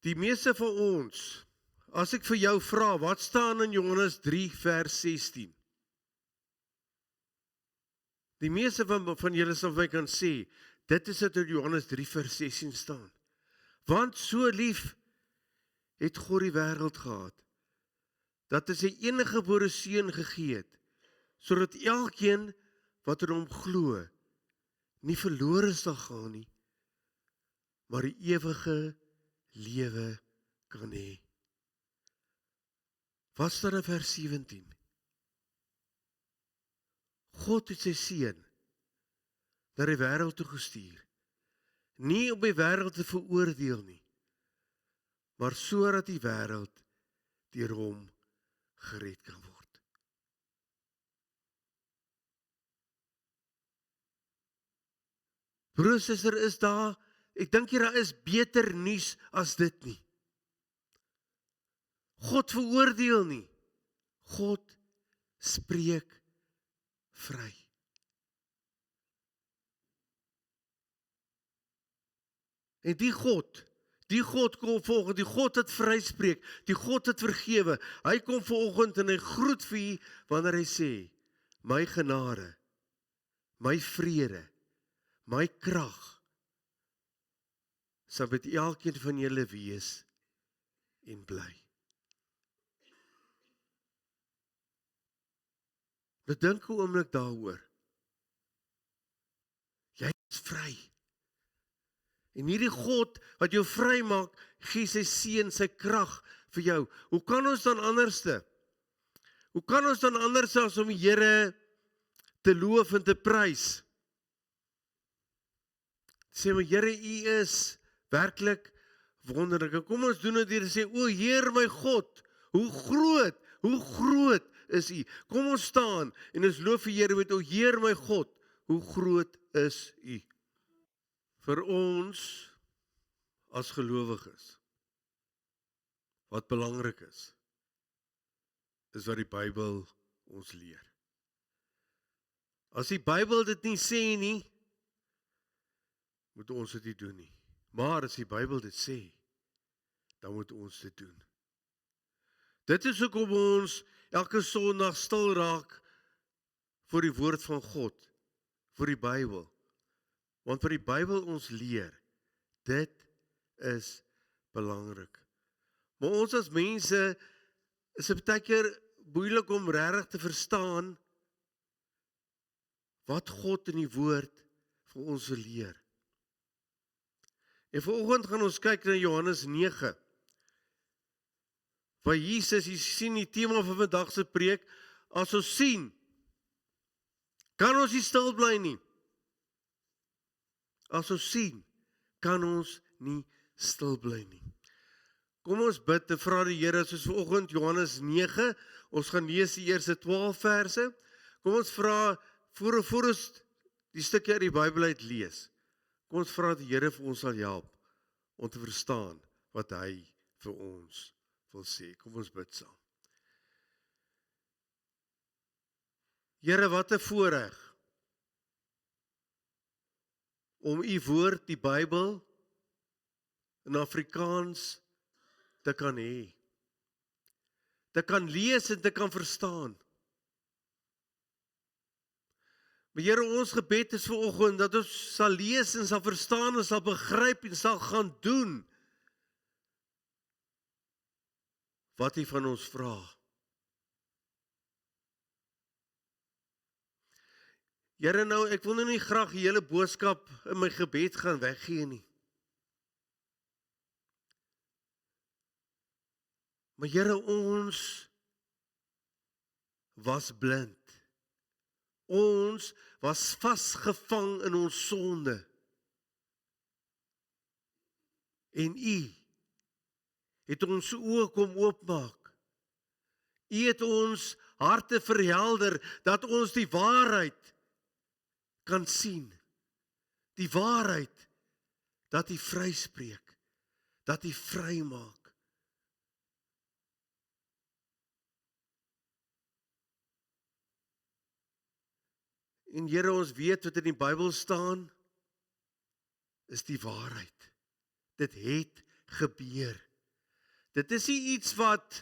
Die meeste van ons, as ek vir jou vra, wat staan in Johannes 3 vers 16? Die meeste van julle sal my kan sê, dit is wat in Johannes 3 vers 16 staan. Want so lief het God die wêreld gehad, dat hy sy eniggebore seun gegee het, sodat elkeen wat in hom glo, nie verlore sal gaan nie, maar die ewige lewe kan hê. Wat staan in vers 17? God het sy seun na die wêreld toe gestuur, nie om die wêreld te veroordeel nie, maar sodat die wêreld deur hom gered kan word. Broer, suster, is daar, ek dink hier daar is beter nuus as dit nie. God veroordeel nie. God spreek vry. En die God kom volgens, die God wat vryspreek, die God wat vergewe, hy kom vanoggend en hy groet vir u, wanneer hy sê, my genade, my vrede, my krag, sal met elkeen van julle wees en bly. Nou dink 'n oomblik daaroor. Jy is vry. En hierdie God wat jou vry maak, gee sy seun, sy krag vir jou. Hoe kan ons dan anderste? Hoe kan ons dan anders as om die Here te loof en te prys? Sê maar, Here, u is werklik wonderlik. Kom ons doen dit deur te sê, o Heer my God, hoe groot is u. Kom ons staan en ons loof die Here met, o Heer my God, hoe groot is u. Vir ons as gelowiges, wat belangrik is wat die Bybel ons leer. As die Bybel dit nie sê nie, moet ons dit nie doen nie. Maar as die Bybel dit sê, dan moet ons dit doen. Dit is hoekom ons elke Sondag stil raak vir die woord van God, vir die Bybel. Want vir die Bybel ons leer, dit is belangrik. Maar ons as mense is dit baie keer moeilik om regtig te verstaan wat God in die woord vir ons wil leer. En vanoggend gaan ons kyk na Johannes 9. Waar Jesus, jy sien die tema van vandag se preek, as ons sien, kan ons nie stil bly nie. As ons sien, kan ons nie stil bly nie. Kom ons bid en vra die Here, soos vanoggend Johannes 9, ons gaan lees die eerste 12 verse. Kom ons vra, voor ons die stukkie uit die Bybel uit lees, kom ons vra dat die Here vir ons sal help om te verstaan wat hy vir ons wil sê. Kom ons bid saam. Here, wat 'n voorreg om u woord, die Bybel, in Afrikaans te kan hê. Te kan lees en te kan verstaan. Maar Here, ons gebed is vanoggend dat ons sal lees en sal verstaan en sal begryp en sal gaan doen wat U van ons vra. Here, nou, ek wil nou nie graag die hele boodskap in my gebed gaan weggee nie. Maar Here, ons was blind. Ons was vasgevang in ons sonde. En U het ons oë kom oopmaak. U het ons harte verhelder, dat ons die waarheid kan sien. Die waarheid, dat U vryspreek, dat U vrymaak. En Here, ons weet wat in die Bybel staan, is die waarheid. Dit het gebeur. Dit is nie iets wat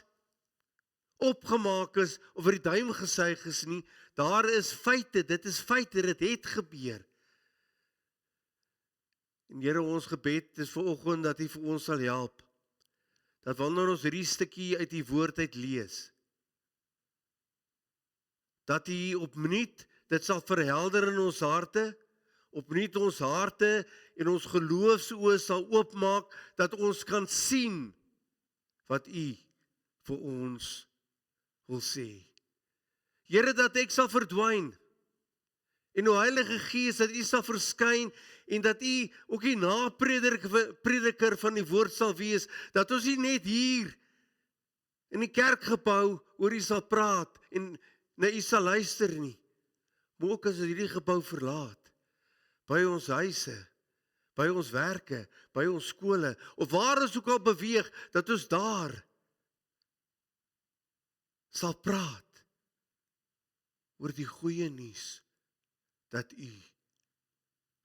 opgemaak is of vir die duim gesuig is nie. Daar is feite, dit is feite, dit het gebeur. En Here, ons gebed is vanoggend dat U vir ons sal help. Dat wanneer ons hierdie stukkie uit die woord uit lees, dat U opnuut dit sal verhelder in ons harte, opnuut ons harte en ons geloofsoë sal oopmaak, dat ons kan sien wat U vir ons wil sê. Here, dat ek sal verdwyn en o Heilige Gees, dat U sal verskyn en dat U ook die naprediker van die woord sal wees, dat ons nie net hier in die kerkgebou oor U sal praat en na U sal luister nie, maar ook as ons hierdie gebou verlaat, by ons huise, by ons werke, by ons skole, of waar ons ook al beweeg, dat ons daar sal praat oor die goeie nuus, dat U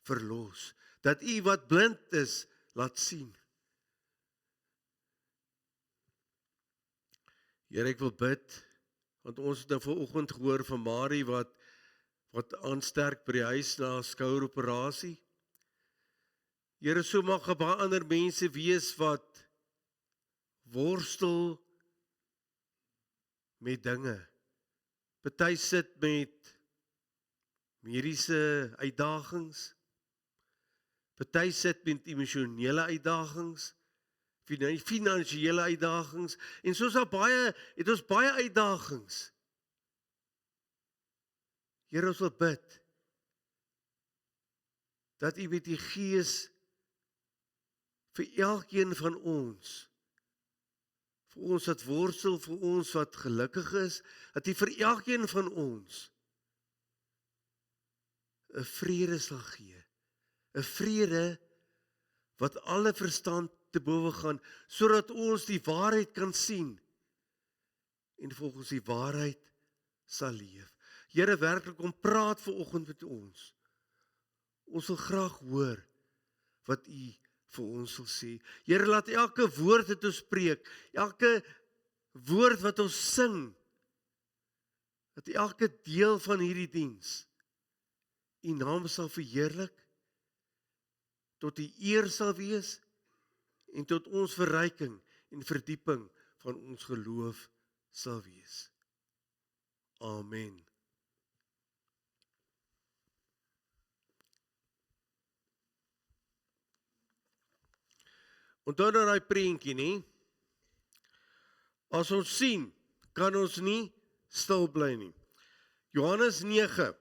verlos, dat U wat blind is, laat sien. Here, ek wil bid, want ons het nou vanoggend gehoor van Marie wat aansterk by die huis na 'n skoueroperasie. Here, so mag baie ander mense wees wat worstel met dinge. Party sit met mediese uitdagings. Party sit met emosionele uitdagings, finansiële uitdagings, en soos het ons baie uitdagings. Here, ons wil bid, dat U met die Gees vir elkeen van ons, vir ons wat worstel, vir ons wat gelukkig is, dat U vir elkeen van ons 'n vrede sal gee. 'n vrede wat alle verstand te bowe gaan, sodat ons die waarheid kan sien en volgens die waarheid sal leef. Here, werklik om praat vanoggend met ons. Ons wil graag hoor wat U vir ons wil sê. Here, laat elke woord wat ons spreek, elke woord wat ons sing, dat elke deel van hierdie diens U naam sal verheerlik, tot U eer sal wees, en tot ons verryking en verdieping van ons geloof sal wees. Amen. Onthou nou daai prentjie, nie? As ons sien, kan ons nie stil bly nie. Johannes 9,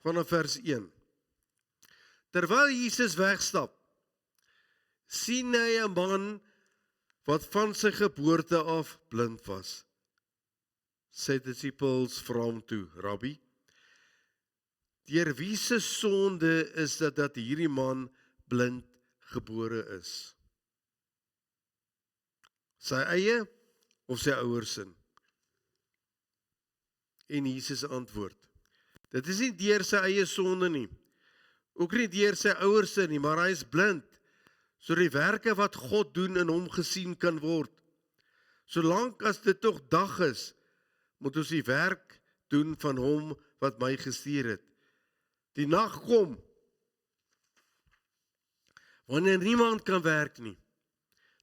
vanaf vers 1. Terwyl Jesus wegstap, sien hy 'n man wat van sy geboorte af blind was. Sy disippels vra hom toe, Rabbi, deur wie se sonde is dit dat hierdie man blind gebore is? Sy eie of sy ouers se? En Jesus antwoord, dit is nie deur sy eie sonde nie, ook nie deur sy ouers se nie, maar hy is blind, so die werke wat God doen in hom gesien kan word. Solank as dit tog dag is, moet ons die werk doen van hom wat my gestuur het. Die nag kom, wanneer niemand kan werk nie.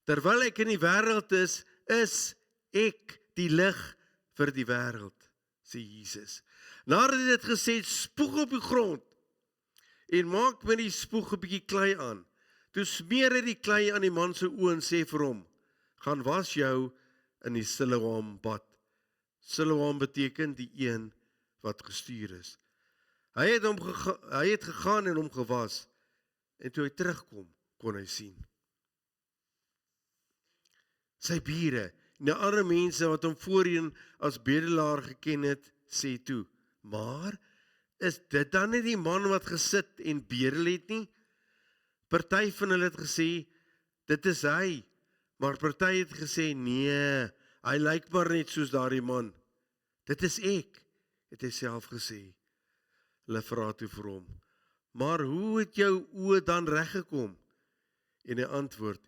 Terwyl ek in die wêreld is ek die lig vir die wêreld, sê Jesus. Nadat hy dit gesê, spoeg op die grond en maak met die spoeg 'n bietjie klei aan. Toe smeer hy die klei aan die man se oë en sê vir hom, gaan was jou in die Siloam bad. Siloam beteken die een wat gestuur is. Hy het gegaan en hom gewas, en toe hy terugkom, kon hy sien. Sy bure en die ander mense wat hom voorheen as bedelaar geken het, sê toe, maar is dit dan nie die man wat gesit en bedel het nie? Party van hulle het gesê, dit is hy, maar party het gesê, nee, hy lyk maar net soos daardie man. Dit is ek, het hy self gesê. Hulle vra toe vir hom, maar hoe het jou oë dan reggekom? En hy antwoord,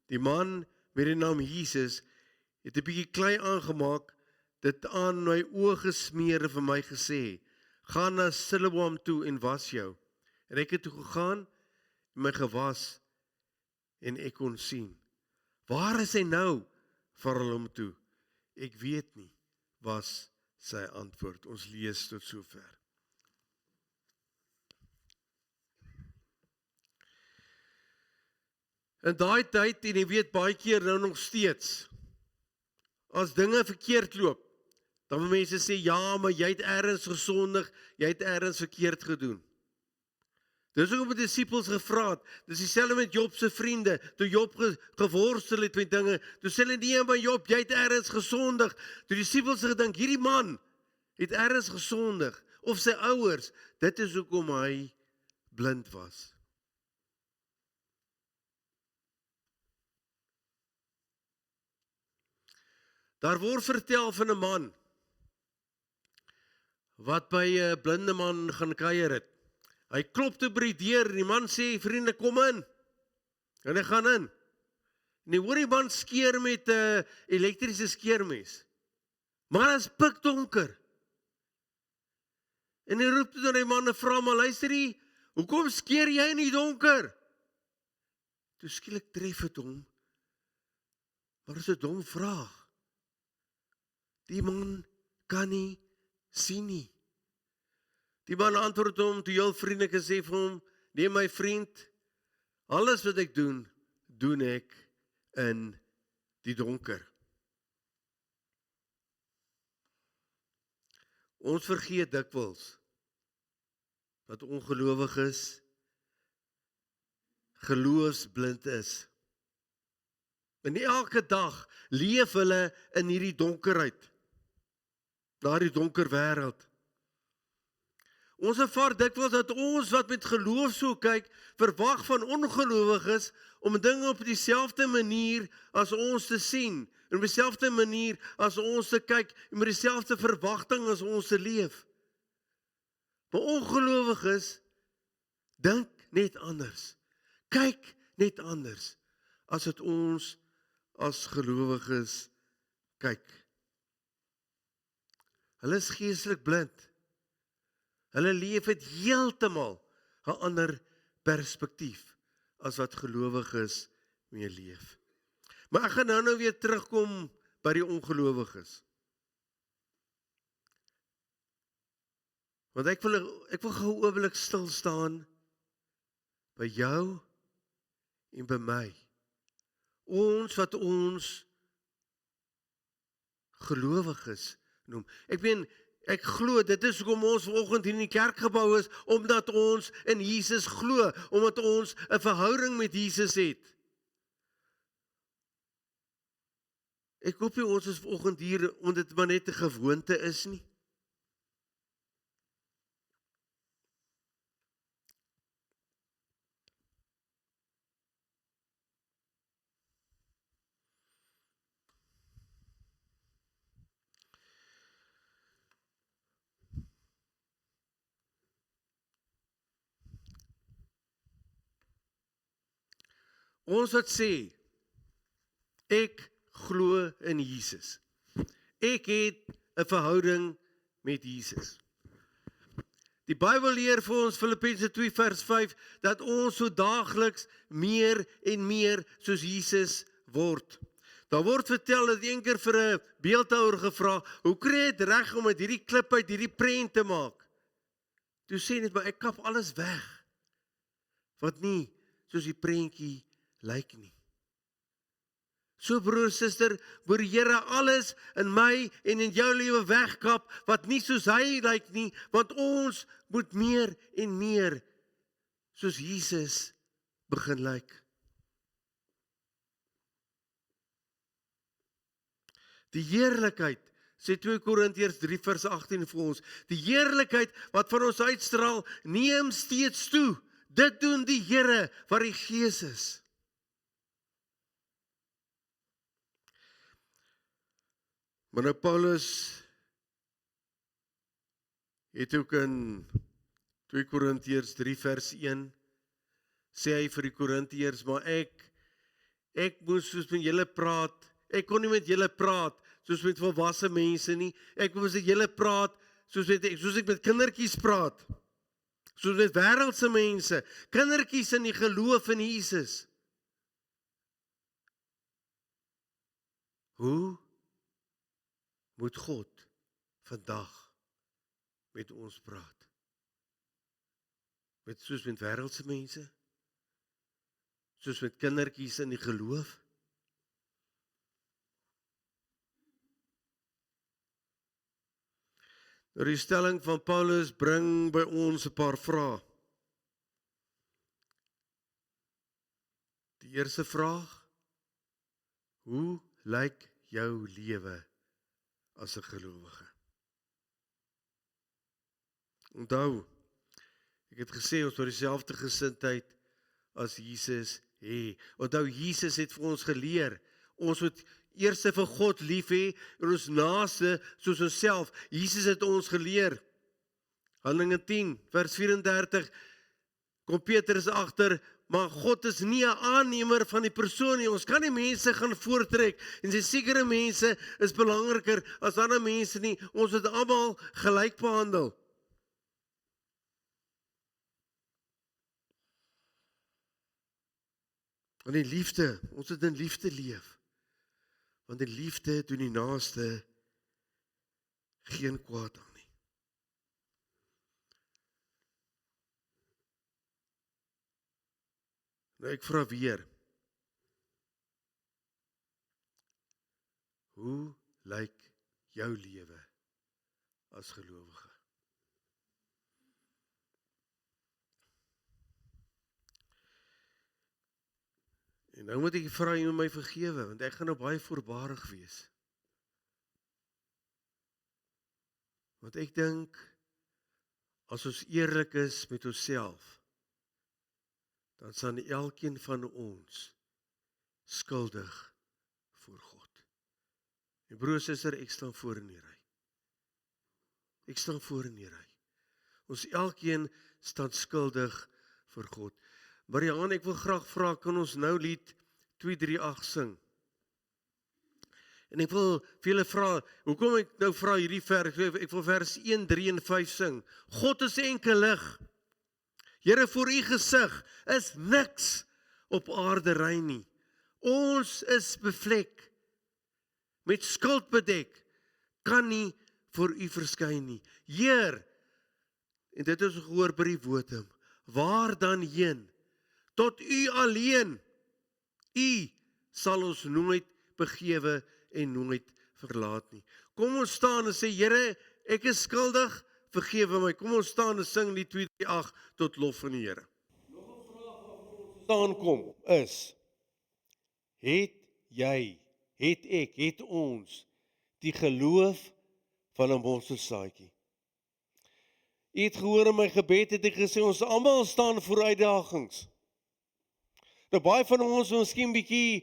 die man met die naam Jesus, het 'n bietjie klei aangemaak, dit aan my oë gesmeer en vir my gesê, gaan na Siloam toe en was jou. En ek het toe gegaan, en my gewas, en ek kon sien. Waar is hy nou? Val hom toe. Ek weet nie, was sy antwoord. Ons lees tot sover. In daai tyd, en jy weet baie keer nou nog steeds, as dinge verkeerd loop, dan wil mense sê, ja, maar jy het ergens gesondig, jy het ergens verkeerd gedoen. Dis ook met die disippels gevra het, dis dieselfde met Job se vriende, toe Job geworstel het met dinge, toe sê hulle nie, maar Job, jy het ergens gesondig, toe die disippels gedink, hierdie man het ergens gesondig, of sy ouers, dit is hoekom hy blind was. Daar word vertel van 'n man, wat by 'n blinde man gaan kuier het. Hy klop toe by die deur en die man sê, vriende, kom in. En hy gaan in. En hy hoor die man skeer met 'n elektriese skeermes. Maar dit is pikdonker. En hy roep toe na die man en vra, maar luister jy, hoekom skeer jy in die donker? Toe skielik tref het hom. Maar is 'n dom vraag. Die man kan nie sien nie. Die man antwoord hom, toe heel vriendelik en sê vir hom, nee my vriend, alles wat ek doen, doen ek in die donker. Ons vergeet dikwels dat ongelowiges geloofsblind is. En elke dag leef hulle in hierdie donkerheid, daardie donker wêreld. Ons ervaar dikwels dat ons wat met geloof so kyk, verwag van ongelowiges om dinge op dieselfde manier as ons te sien, en op dieselfde manier as ons te kyk, en met dieselfde verwagting as ons te leef. Maar ongelowiges dink net anders, kyk net anders, as dit ons as gelowiges kyk. Hulle is geestelik blind. Hulle leef het heeltemal 'n ander perspektief as wat gelowiges mee leef. Maar ek gaan nou weer terugkom by die ongelowiges. Want ek wil gou 'n oomblik stil staan by jou en by my. Ons wat ons gelowiges noem. Ek glo, dit is hoekom ons vanoggend hier in die kerkgebou is, omdat ons in Jesus glo, omdat ons 'n verhouding met Jesus het. Ek hoop nie ons is vanoggend hier, omdat dit maar net 'n gewoonte is nie. Ons wat sê, ek glo in Jesus. Ek het 'n verhouding met Jesus. Die Bybel leer vir ons, Filippense 2 vers 5, dat ons so daagliks meer en meer soos Jesus word. Daar word vertel dat een keer vir 'n beeldhouer gevra, hoe kry jy dit reg om met hierdie klip uit hierdie prent te maak? Toe sê net, maar ek kap alles weg, wat nie soos die prentjie lyk nie. So broer, suster, moet die Here alles in my en in jou lewe wegkap, wat nie soos hy lyk nie, want ons moet meer en meer soos Jesus begin lyk. Die heerlikheid, sê 2 Korintiërs 3 vers 18 vir ons, die heerlikheid wat van ons uitstraal, neem steeds toe. Dit doen die Here wat die Gees is. Maar nou Paulus het ook in 2 Korintiërs 3 vers 1 sê hy vir die Korintiërs, maar ek Ek moes soos met julle praat. Ek kon nie met julle praat soos met volwasse mense nie. Ek moes met julle praat soos ek met kindertjies praat. Soos met wêreldse mense. Kindertjies in die geloof in Jesus. Hoe moet God vandag met ons praat? Soos met wêreldse mense? Soos met kindertjies in die geloof? Nou die stelling van Paulus bring by ons 'n paar vrae. Die eerste vraag: hoe lyk jou lewe as 'n gelowige? Onthou, ek het gesê ons moet dieselfde gesindheid as Jesus hê. Onthou, Jesus het vir ons geleer, ons moet eers vir God lief hê en ons naaste soos onsself. Jesus het ons geleer. Handelinge 10 vers 34 kom Petrus agter, maar God is nie 'n aannemer van die persoon nie. Ons kan nie mense gaan voortrek en sê sekere mense is belangriker as ander mense nie. Ons moet almal gelyk behandel. Want die liefde, ons moet in liefde leef. Want die liefde doen die naaste geen kwaad aan nie. Nou ek vra weer. Hoe lyk jou lewe as gelowige? En nou moet ek vra jy my vergewe, want ek gaan nou baie voorbarig wees. Want ek dink, as ons eerlik is met onsself, dan staan elkeen van ons skuldig voor God. En broer, suster, ek staan voor in die ry. Ek staan voor in die ry. Ons elkeen staan skuldig voor God. Mariaan, ek wil graag vra, kan ons nou lied 238 sing? En ek wil vir julle vra, hoekom ek nou vra hierdie vers, ek wil vers 1, 3 en 5 sing. God is enkel lig. Here, voor u gesig is niks op aarde rein nie. Ons is bevlek, met skuld bedek, kan nie voor u verskyn nie. Heer, en dit is gehoor by die wotum, waar dan heen? Tot u alleen. U sal ons nooit begewe en nooit verlaat nie. Kom ons staan en sê, Here, ek is skuldig, vergewe my. Kom ons staan en sing die 238 tot lof van die Here. Nog 'n vraag waarvoor ons staan kom is, het ons die geloof van 'n mosterdsaadjie? U het gehoor in my gebed, het ek gesê, ons almal staan voor uitdagings. Nou baie van ons is miskien bietjie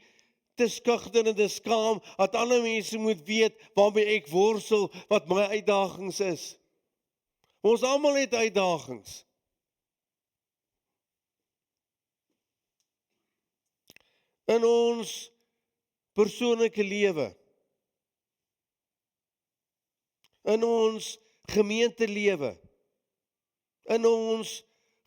te skugter en te skaam, dat ander mense moet weet waarmee ek worstel, wat my uitdagings is. Ons almal het uitdagings. In ons persoonlike lewe, in ons gemeentelewe, in ons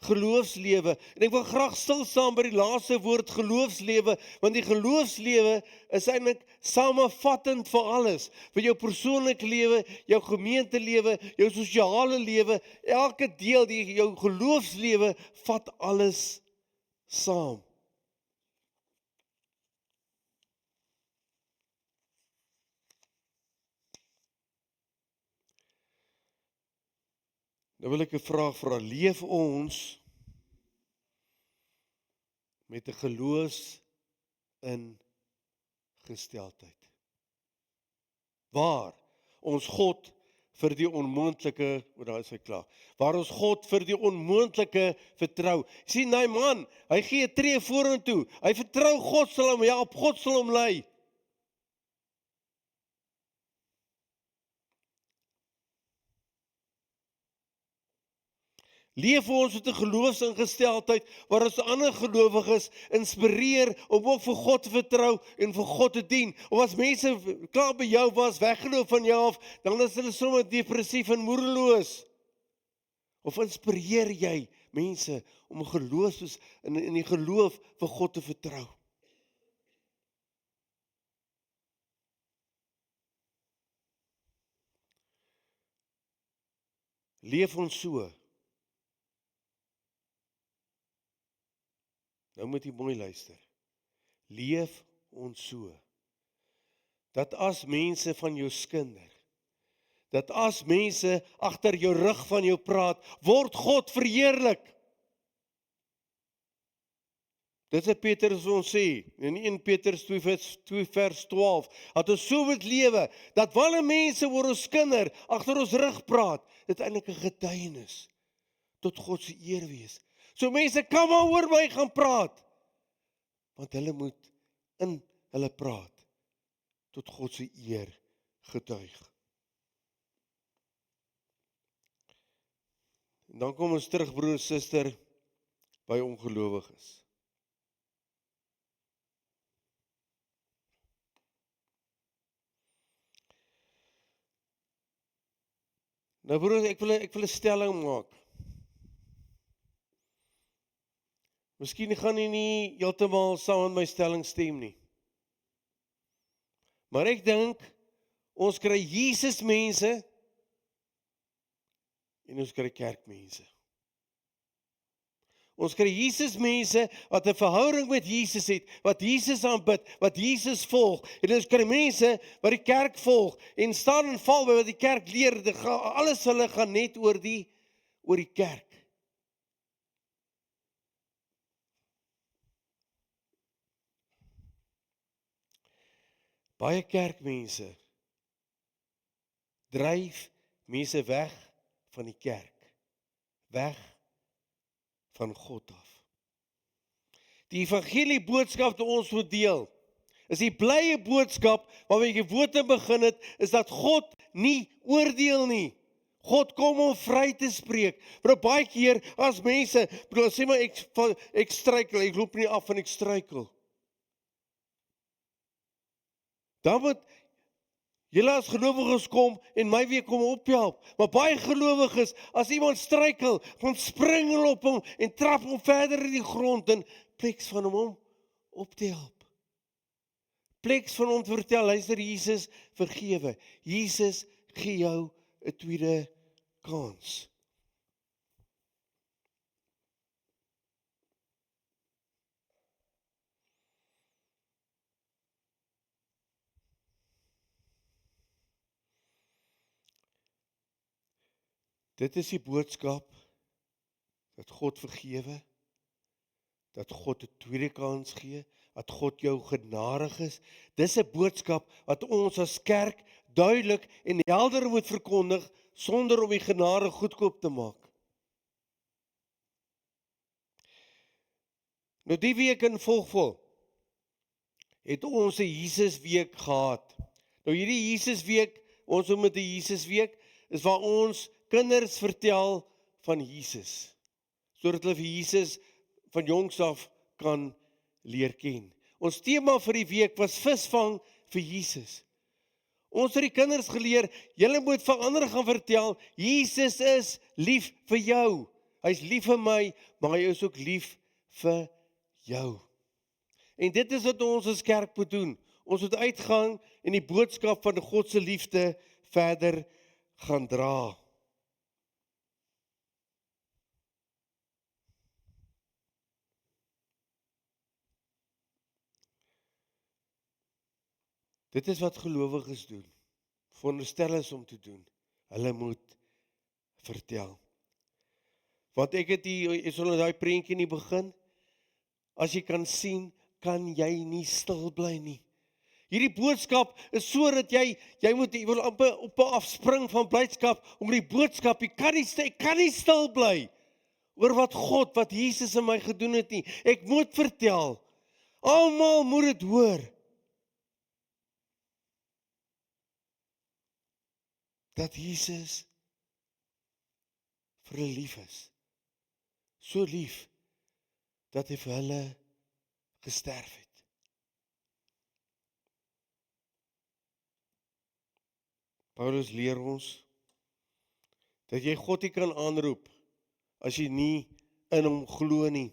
geloofslewe. En ek wil graag stil staan by die laaste woord geloofslewe, want die geloofslewe is eintlik samevattend vir alles, vir jou persoonlike lewe, jou gemeentelewe, jou sosiale lewe, elke deel, jou geloofslewe vat alles saam. Nou wil ek 'n vraag vra, leef ons met 'n geloofsingesteldheid? Waar ons God vir die onmoontlike, daar is hy klaar, waar ons God vir die onmoontlike vertrou. Sien, daai man, hy gee 'n tree vorentoe, hy vertrou God sal hom help, God sal hom lei. Leef ons met 'n geloofsingesteldheid waar ons ander gelowiges inspireer om ook vir God te vertrou en vir God te dien. Of as mense klaar by jou was, weggeloop van jou af, dan is hulle sommer depressief en moedeloos. Of inspireer jy mense om in die geloof vir God te vertrou? Leef ons so. Nou moet jy mooi luister. Leef ons so, dat as mense van jou skinder, dat as mense agter jou rug van jou praat, word God verheerlik. Dit is Petrus ons sê, in 1 Petrus 2 vers 12, dat ons so moet lewe, dat wanneer mense oor ons skinder, agter ons rug praat, dit eintlik 'n getuienis tot God se eer wees. So mense kan maar oor my gaan praat, want hulle moet in hulle praat, tot God se eer getuig. En dan kom ons terug, broer en suster, by ongelowiges. Nou broer, ek wil 'n stelling maak. Miskien gaan jy nie heeltemal saam met my stelling stem nie. Maar ek dink, ons kry Jesus mense en ons kry kerkmense. Ons kry Jesus mense wat 'n verhouding met Jesus het, wat Jesus aanbid, wat Jesus volg. En ons kry mense wat die kerk volg en staan en val by wat die kerk leer. Alles hulle gaan net oor die kerk. Baie kerkmense dryf mense weg van die kerk, weg van God af. Die evangelie boodskap wat ons moet deel, is die blye boodskap waarmee die woorde begin het, is dat God nie oordeel nie. God kom om vry te spreek. Maar baie keer as mense, sê maar ek struikel, ek loop nie af en ek struikel. Dan moet julle as gelowiges kom en my weer kom ophelp. Maar baie gelowiges, as iemand struikel, dan spring hulle op hom en trap hom verder in die grond in pleks van hom op te help. Pleks van hom te vertel, luister, Jesus vergewe. Jesus gee jou 'n tweede kans. Dit is die boodskap dat God vergewe, dat God 'n tweede kans gee, dat God jou genadig is. Dis 'n boodskap wat ons as kerk duidelik en helder moet verkondig sonder om die genade goedkoop te maak. Nou die week in Volgvol het ons 'n Jesusweek gehad. Nou hierdie Jesusweek, ons noem dit 'n Jesusweek, is waar ons kinders vertel van Jesus, sodat hulle vir Jesus van jongs af kan leer ken. Ons tema vir die week was visvang vir Jesus. Ons het die kinders geleer, julle moet vir ander gaan vertel, Jesus is lief vir jou. Hy's lief vir my, maar hy is ook lief vir jou. En dit is wat ons as kerk moet doen. Ons moet uitgaan en die boodskap van God se liefde verder gaan dra. Dit is wat gelowiges doen. Veronderstel is om te doen. Hulle moet vertel. Want ek het is onder daai prentjie in die begin. As jy kan sien, kan jy nie stil bly nie. Hierdie boodskap is sodat jy wil amper op afspring van blydskap om die boodskap, ek kan nie stil bly oor wat Jesus in my gedoen het nie. Ek moet vertel. Almal moet dit hoor. Dat Jesus vir hulle lief is. so lief, dat hy vir hulle gesterf het. Paulus leer ons, dat jy God nie kan aanroep, as jy nie in hom glo nie.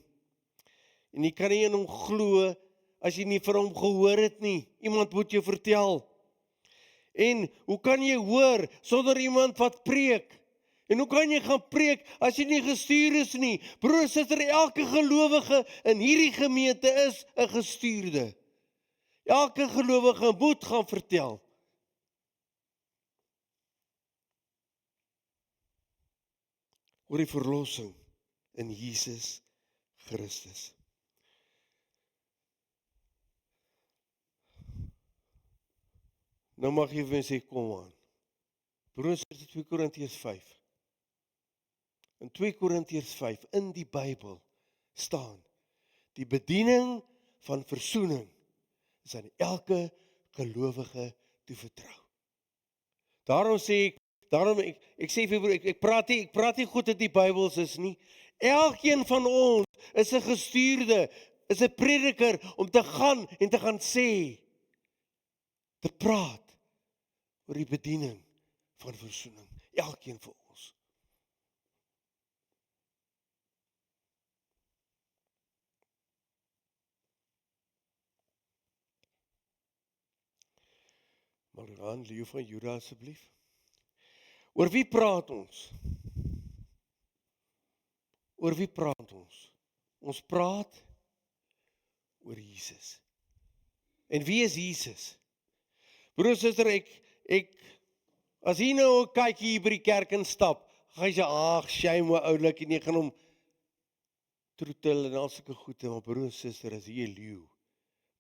En jy kan nie in hom glo, as jy nie vir hom gehoor het nie. Iemand moet jou vertel. En hoe kan jy hoor, sonder iemand wat preek? En hoe kan jy gaan preek, as jy nie gestuur is nie? Broer, suster, elke gelowige in hierdie gemeente is 'n gestuurde. Elke gelowige moet gaan vertel. Oor die verlossing in Jesus Christus. Nou mag jy vir my sê, kom aan. Broers, dit is 2 Korintiërs 5. In 2 Korintiërs 5, in die Bybel, staan, die bediening van versoening is aan elke gelowige toevertrou. Daarom sê ek sê vir broer, ek praat nie goed dat die Bybels is nie. Elkeen van ons is 'n gestuurde, is 'n prediker om te gaan en te gaan sê, te praat oor die bediening van versoening. Elkeen van ons. Maar dan leeu van Juda asseblief. Oor wie praat ons? Oor wie praat ons? Ons praat oor Jesus. En wie is Jesus? Broer, suster, as hy nou 'n kykie hier by die kerk instap, gaan hy sê, ag, shame, oulik, en jy gaan hom troetel en al sulke goede, maar broer en suster, as hy 'n leeu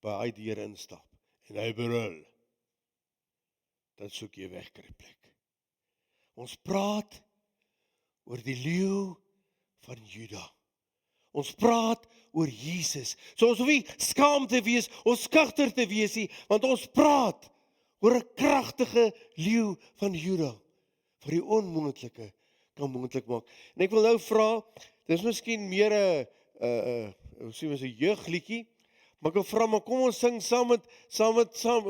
by hy deur instap, en hy brul, dan soek jy wegkruipplek. Ons praat oor die leeu van Juda. Ons praat oor Jesus. So ons hoef nie skaam te wees, ons skugter te wees nie, want ons praat oor 'n kragtige leeu van Juda, vir die onmoontlike kan moontlik maak. En ek wil nou vra, dis miskien meer 'n jeugliedjie, maar ek wil vra, maar kom ons sing saam,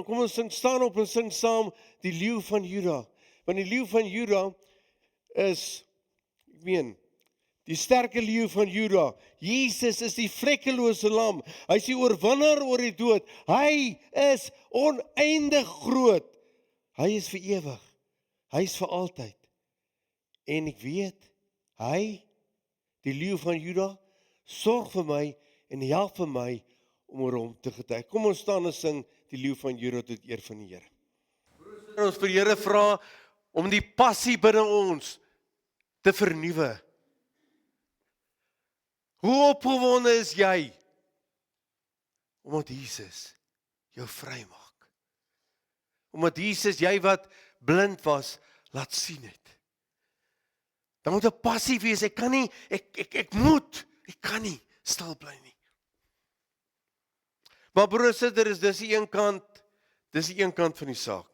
kom ons staan op en sing saam die leeu van Juda. Want die leeu van Juda is, die sterke leeu van Juda. Jesus is die vlekkelose lam. Hy is die oorwinnaar oor die dood. Hy is oneindig groot. Hy is vir ewig. Hy is vir altyd. En ek weet, hy, die leeu van Juda, sorg vir my en help vir my om oor hom te getuig. Kom ons staan en sing die leeu van Juda tot eer van die Here. Ons vir die Here vra om die passie binne ons te vernuwe. Hoe opgewonde is jy? Omdat Jesus jou vry maak. Omdat Jesus, jy wat blind was, laat sien het. Dan moet 'n passie wees, ek kan nie, ek kan nie stil bly nie. Maar broer en suster, dis die een kant van die saak.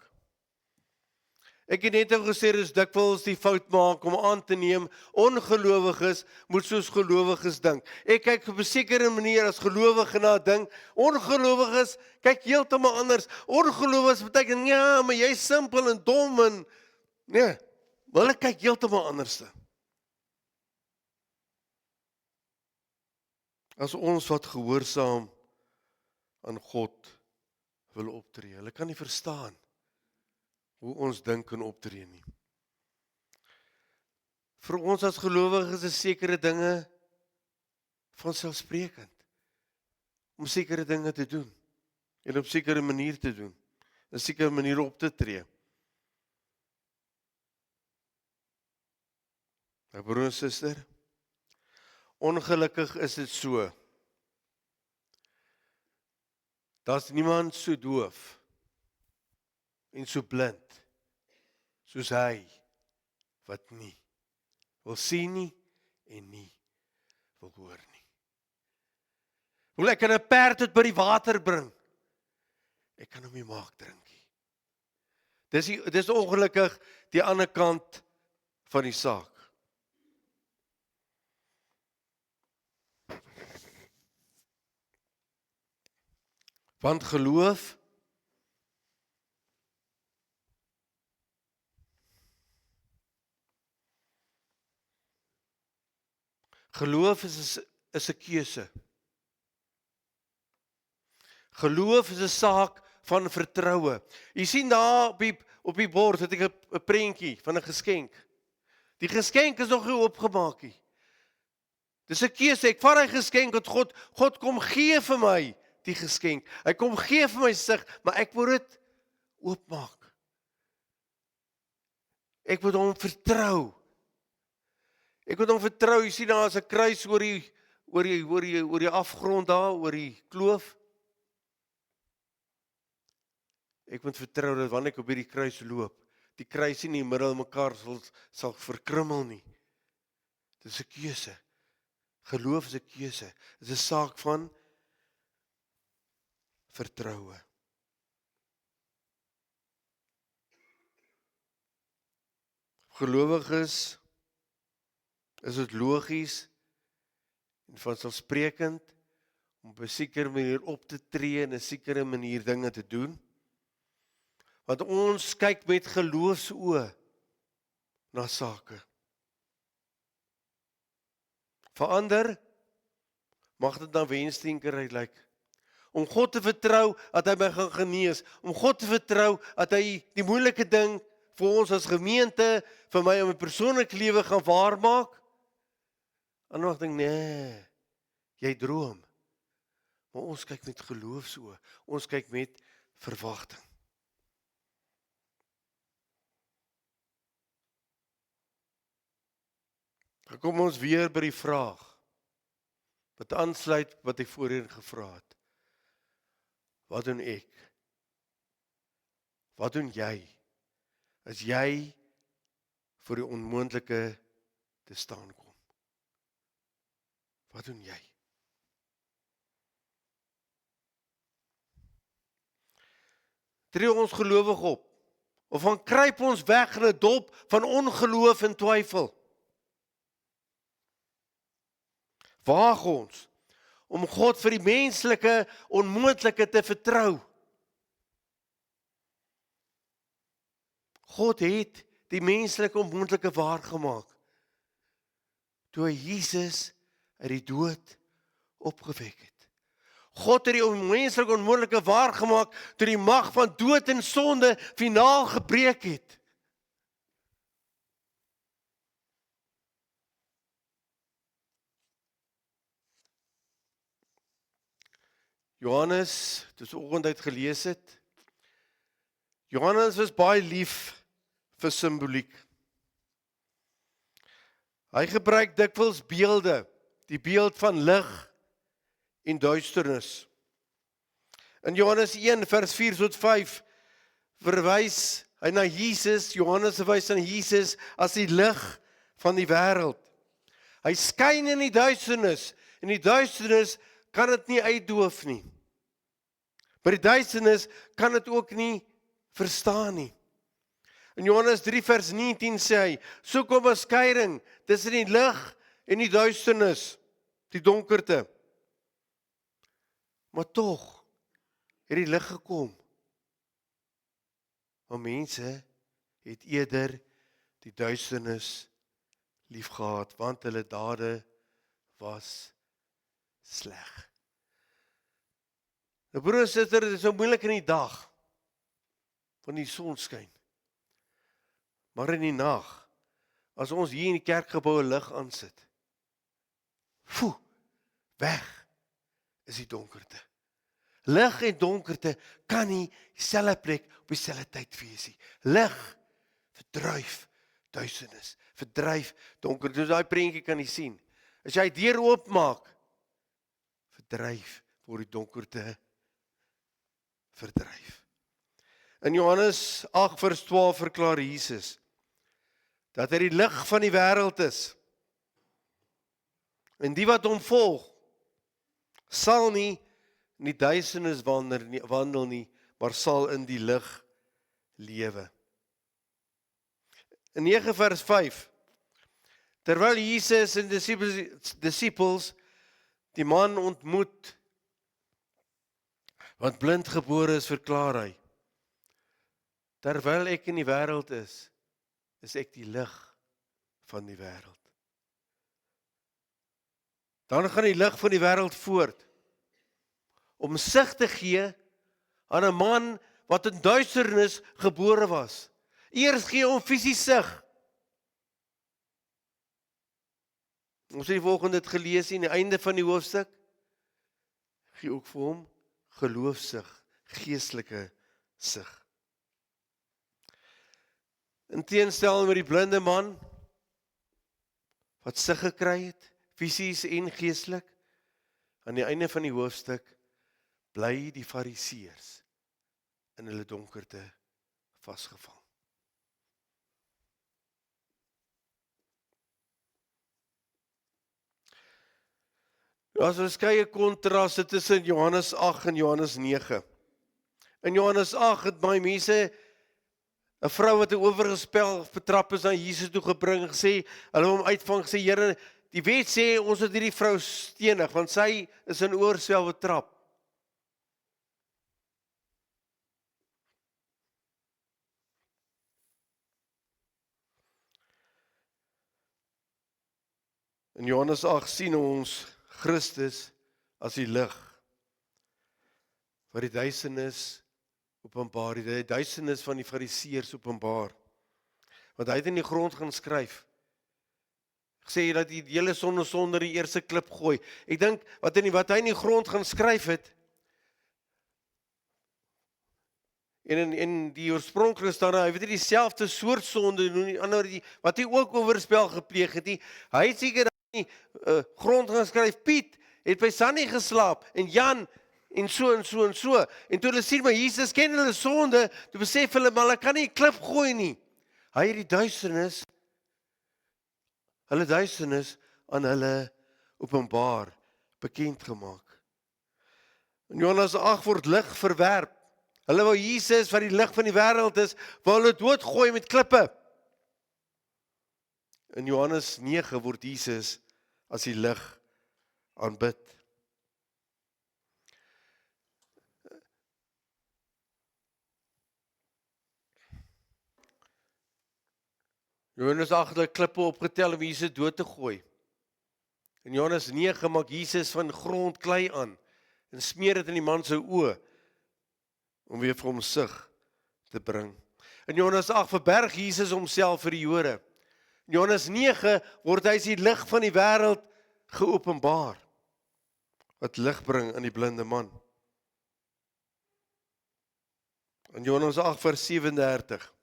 Ek het net gesê, dis dikwels die fout maak om aan te neem, ongelowiges moet soos gelowiges dink. Ek kyk op 'n sekere manier as gelowige na ding, ongelowiges kyk heeltemal anders. Ongelowiges beteken, ja, maar jy's simpel en dom en, nee, hulle kyk heeltemal anders. As ons wat gehoorsaam aan God wil optree, hulle kan nie verstaan hoe ons dink en optree nie. Vir ons as gelowiges is sekere dinge vanselfsprekend, om sekere dinge te doen, en op sekere manier te doen, 'n sekere manier op te tree. Nou broer en suster, ongelukkig is dit so, daar's niemand so doof en so blind soos hy wat nie wil sien nie en nie wil hoor nie. Hoe ek kan 'n perd tot by die water bring, ek kan hom nie maak drink nie. Dis ongelukkig die ander kant van die saak. Want geloof is 'n keuse. Geloof is 'n saak van vertroue. Jy sien daar op die bord het ek 'n prentjie van 'n geskenk. Die geskenk is nog nie oopgemaak nie. Dis 'n keuse. Ek vat hy geskenk wat God kom gee vir my die geskenk. Hy kom gee vir my sig, maar ek moet dit oopmaak. Ek moet hom vertrou. Ek moet hom vertrou. Jy sien daar is 'n kruis oor die afgrond daar, oor die kloof. Ek moet vertrou dat wanneer ek op hierdie kruis loop, die kruis nie in die middel mekaar sal verkrummel nie. Dit is 'n keuse. Geloof is 'n keuse. Dit is 'n saak van vertroue. Gelowiges is dit logies en vanselfsprekend om op 'n sekere manier op te tree en 'n sekere manier dinge te doen. Want ons kyk met geloofsoë na sake. Verander, mag dit dan wensdenkerheid lyk. Om God te vertrou dat hy my gaan genees. Om God te vertrou dat hy die moeilike ding vir ons as gemeente, vir my in my persoonlike lewe gaan waarmaak. Ander mag dink, nee, jy droom. Maar ons kyk met geloofsoë. Ons kyk met verwagting. Dan kom ons weer by die vraag, wat aansluit wat ek voorheen gevra het. Wat doen ek? Wat doen jy? As jy voor die onmoontlike te staan kom? Wat doen jy? Tree ons gelowig op? Of van kruip ons weg in 'n dop van ongeloof en twyfel? Waag ons om God vir die menslike onmoontlike te vertrou. God het die menslike onmoontlike waargemaak toe hy Jesus uit die dood opgewek het. God het die onmenslike onmoontlike waargemaak toe die mag van dood en sonde finaal gebreek het. Johannes, toe ons oggend uit gelees het, Johannes was baie lief vir simboliek. Hy gebruik dikwels beelde, die beeld van lig en duisternis. In Johannes 1 vers 4 tot 5 verwys hy na Jesus, Johannes verwys na Jesus as die lig van die wêreld. Hy skyn in die duisternis, en die duisternis kan dit nie uitdoof nie. Maar die duisternis kan dit ook nie verstaan nie. In Johannes 3 vers 19 sê hy, so kom 'n skeiding tussen die lig en die duisternis, die donkerte. Maar tog het die lig gekom. Maar mense het eerder die duisternis liefgehad, want hulle dade was sleg. Nou broer en suster, dit is so moeilik in die dag, van die son skyn. Maar in die nag, as ons hier in die kerkgebou 'n lig aansit, weg is die donkerte. Lig en donkerte kan nie dieselfde plek op dieselfde tyd wees nie. Lig verdryf duisternis, verdryf donkerte. Dus daai prentjie kan jy sien. As jy die deur oopmaak, verdryf word die donkerte verdryf. In Johannes 8 vers 12 verklaar Jesus dat hy die lig van die wêreld is. En die wat hom volg, sal nie in die duisternis wandel nie, maar sal in die lig lewe. In 9 vers 5, terwyl Jesus en disippels die man ontmoet Want blindgebore is, verklaar hy, terwyl ek in die wêreld is ek die lig van die wêreld. Dan gaan die lig van die wêreld voort, om sig te gee aan 'n man wat in duisternis gebore was. Eers gee hom fisies sig. Ons het die volgende dit gelees in die einde van die hoofstuk, gee ook vir hom geloofsig, geestelike sig. In teenstelling met die blinde man, wat sig gekry het, fisies en geestelik, aan die einde van die hoofstuk, bly die fariseërs in hulle donkerte vasgevang. Daar is verskeie kontraste tussen Johannes 8 en Johannes 9. In Johannes 8 het baie mense 'n vrou wat 'n oorgespel betrap is aan Jesus toe gebring en gesê, hulle hom uitvang, gesê, Here, die wet sê ons het hierdie vrou stenig, want sy is in oorspel betrap. In Johannes 8 sien ons Christus as die lig, wat die duisternis openbaar, die duisternis van die fariseërs openbaar. Want hy het in die grond gaan skryf, sê dat die hele sonde die eerste klip gooi. Ek dink, wat hy in die grond gaan skryf het, en in die oorspronklike staan, hy weet nie dieselfde soort sonde doen, wat hy ook oorspel gepleeg het nie. Hy het seker nie grond gaan skryf, Piet het by Sannie geslaap, en Jan, en so, en so, en so. En toe hulle sien, maar Jesus ken hulle sonde, toe besef hulle, maar hulle kan nie 'n klip gooi nie. Hy het die duisternis, hulle duisternis aan hulle openbaar, bekend gemaak. In Johannes 8 word lig verwerp. Hulle wou Jesus, wat die lig van die wêreld is, wou hulle doodgooi met klippe. In Johannes 9 word Jesus as die lig aanbid. Johannes 8 het klippe opgetel om Jesus dood te gooi. In Johannes 9 maak Jesus van grond klei aan en smeer dit in die man se oë om weer vir hom sig te bring. In Johannes 8 verberg Jesus homself vir die Jode. In Johannes 9 word hy as die lig van die wêreld geopenbaar, wat lig bring aan die blinde man. In Johannes 8 vers 37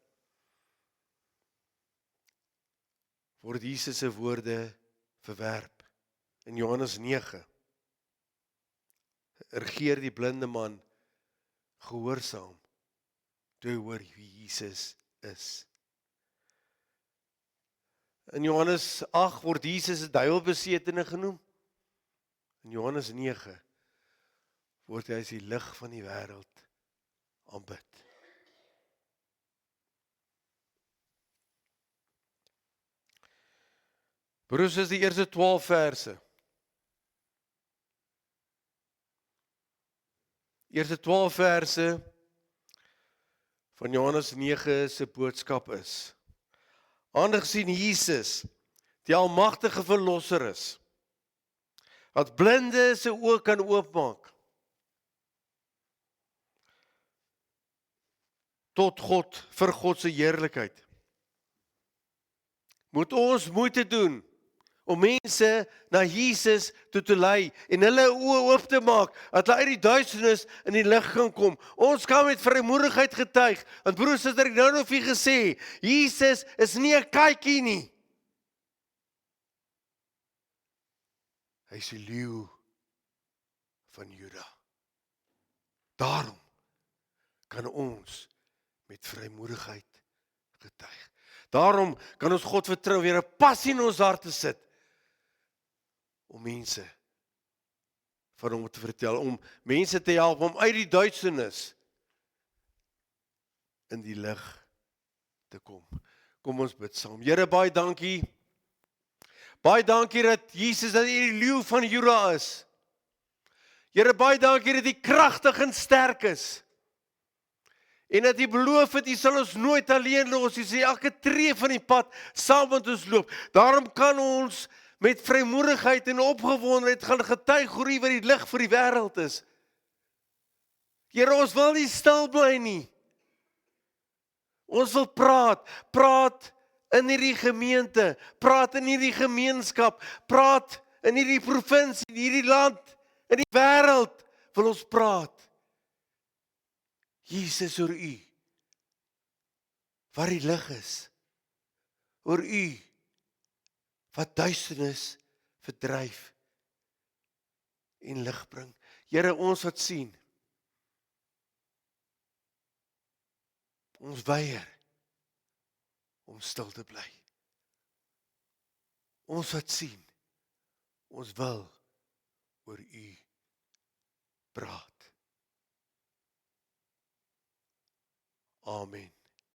word Jesus se woorde verwerp. In Johannes 9 regeer die blinde man gehoorsaam toe hy hoor wie Jesus is. In Johannes 8 word Jesus 'n duiwelbesetene genoem. In Johannes 9 word hy as die lig van die wêreld aanbid. Broers, is die eerste 12 verse. Eerste 12 verse van Johannes 9 se boodskap is: aangesien Jesus die almagtige verlosser is, wat blinde se oë kan oopmaak tot God, vir God se heerlikheid, moet ons moeite doen om mense na Jesus toe te lei en hulle oë oop te maak, dat hulle uit die duisternis in die lig kan kom. Ons kan met vrymoedigheid getuig, want broers, het ek nou nog vir gesê, Jesus is nie 'n katjie nie. Hy is die leeu van Juda. Daarom kan ons met vrymoedigheid getuig. Daarom kan ons God vertrou, weer 'n passie in ons hart te sit, om mense van hom te vertel, om mense te help om uit die duisternis in die lig te kom. Kom ons bid saam. Here, baie dankie. Baie dankie dat Jesus, dat U die leeu van Juda is. Here, baie dankie dat U kragtig en sterk is. En dat U beloof het, U sal ons nooit alleen los. U sê elke tree van die pad saam met ons loop. Daarom kan ons met vrymoedigheid en opgewondenheid gaan getuig oor U wat die lig vir die wêreld is. Here, ons wil nie stil bly nie. Ons wil praat in hierdie gemeente, praat in hierdie gemeenskap, praat in hierdie provinsie, in hierdie land, in die wêreld wil ons praat. Jesus, oor U, wat die lig is, oor U, wat duisternis verdryf en lig bring. Here, ons wat sien, ons weier om stil te bly. Ons wat sien, ons wil oor U praat. Amen.